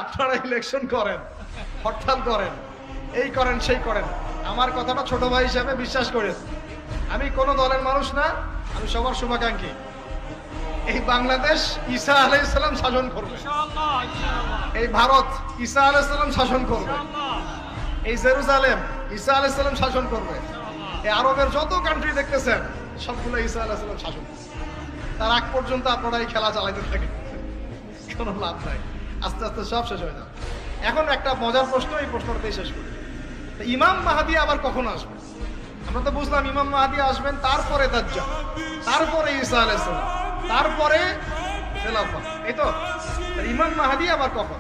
আপনারা ইলেকশন করেন, হরতাল করেন, এই করেন সেই করেন, আমার কথাটা ছোট ভাই হিসেবে বিশ্বাস করেন। আমি কোনো দলের মানুষ না, আমি সবার শুভাকাঙ্ক্ষী। এই বাংলাদেশ ঈসা আলাইহিস সালাম শাসন করবে, এই ভারত ঈসা আলাইহিস সালাম শাসন করবে, এই জেরুজালেম ঈসা আলাইহিস সালাম শাসন করবে, এই আরবের যত কান্ট্রি দেখতেছেন সবগুলো ঈসা আলাইহিস সালাম শাসন করবে। তার আগ পর্যন্ত আপনারা এই খেলা চালাইতে থাকেন, কোনো লাভ নাই, আস্তে আস্তে সব শেষ হয়ে যাবে। এখন একটা মজার প্রশ্ন, এই প্রশ্নটাই শেষ করি। ইমাম মাহদী আবার কখন আসবে? আমরা তো বুঝলাম ইমাম মাহদী আসবেন, তারপরে দাজ্জাল, তারপরে ঈসা আলাইহিস সালাম, তারপরে খেলাফত, এই তো। ইমাম মাহদী আবার কখন?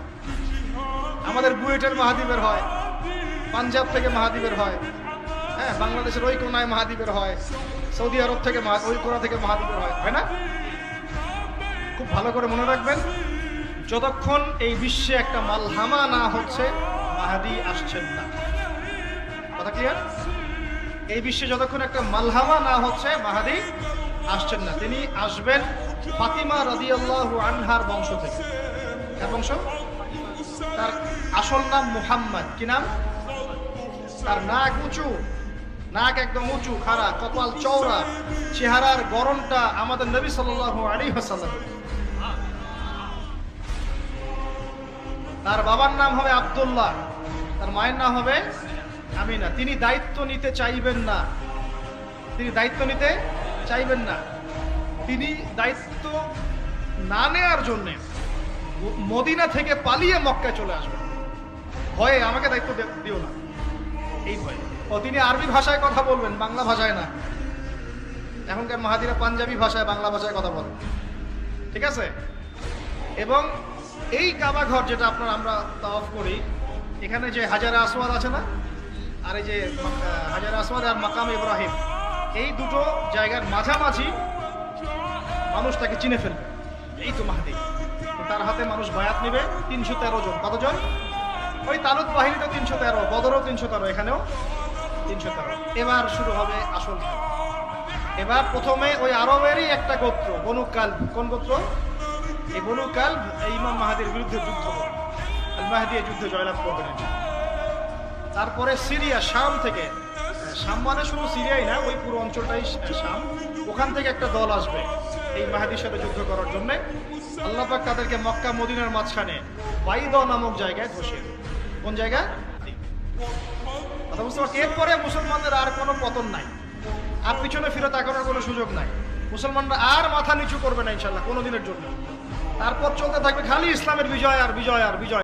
আমাদের বুয়েটের মাহদী বের হয়, পাঞ্জাব থেকে মাহদী বের হয়, হ্যাঁ, বাংলাদেশের ওই কোনায় মাহদী বের হয়, সৌদি আরব থেকে ওই কোনা থেকে মাহদী বের হয় না? খুব ভালো করে মনে রাখবেন, যতক্ষণ এই বিশ্বে একটা মালহামা না হচ্ছে মাহদী আসছেন না। কথা ক্লিয়ার? এই বিশ্বে যতক্ষণ একটা মালহামা না হচ্ছে মাহদী আসছেন না। তিনি আসবেন ফাতিমা রাদিয়াল্লাহু আনহার বংশ থেকে। কার বংশ? তার আসল নাম মুহাম্মদ। কি নাম? তার নাক উঁচু, নাক একদম উঁচু, খাড়া, কপাল চওড়া, চেহারার গড়নটা আমাদের নবী সাল্লাল্লাহু আলাইহি ওয়াসাল্লাম। তার বাবার নাম হবে আব্দুল্লাহ, তার মায়ের নাম হবে আমিনা। তিনি দায়িত্ব নিতে চাইবেন না, তিনি দায়িত্ব নিতে চাইবেন না। তিনি দায়িত্ব না নেওয়ার জন্য মদিনা থেকে পালিয়ে মক্কায় চলে আসবেন। ভয়ে আমাকে দায়িত্ব দিও না, এই ভয়ে। ও তিনি আরবি ভাষায় কথা বলবেন, বাংলা ভাষায় না। এখনকার মাহাদিরা পাঞ্জাবি ভাষায়, বাংলা ভাষায় কথা বলেন, ঠিক আছে? এবং এই কাবা ঘর যেটা আমরা তাওয়াফ করি, এখানে যে হাজারে আসওয়াদ আছে না, আর এই যে হাজারে আসওয়াদ আর মাকাম ইব্রাহিম, এই দুটো জায়গার মাঝামাঝি মানুষ তাকে চিনে ফেলবে, এই তো মাহদী। তার হাতে মানুষ বায়াত নেবে 313 জন। কতজন? ওই তালুত বাহিনীতে 313, বদরও 313, এখানেও 313। এবার শুরু হবে আসল খেলা। এবার প্রথমে ওই আরবেরই একটা গোত্র, বনু কালব। কোন গোত্র? এই বনু কালব ইমাম মাহদীর বিরুদ্ধে যুদ্ধ করে, আল মাহদী এই যুদ্ধে জয়লাভ করবেন। তারপরে সিরিয়া, শাম থেকে, শাম মানে শুধু সিরিয়াই না, ওই পুরো অঞ্চলটাই শাম, ওখান থেকে একটা দল আসবে এই মাহদীর সাথে যুদ্ধ করার জন্য। আল্লাহ পাক তাদেরকে মক্কা মদিনার মাঝখানে বাইদা নামক জায়গায় বসে। কোন জায়গা? কথা বুঝতে পারছি? এরপরে মুসলমানদের আর কোনো পতন নাই, আর পিছনে ফিরে তাকানোর কোনো সুযোগ নাই। মুসলমানরা আর মাথা নিচু করবে না ইনশাল্লাহ কোনোদিনের জন্য। তারপর চলতে থাকবে খালি ইসলামের বিজয় আর বিজয় আর বিজয়।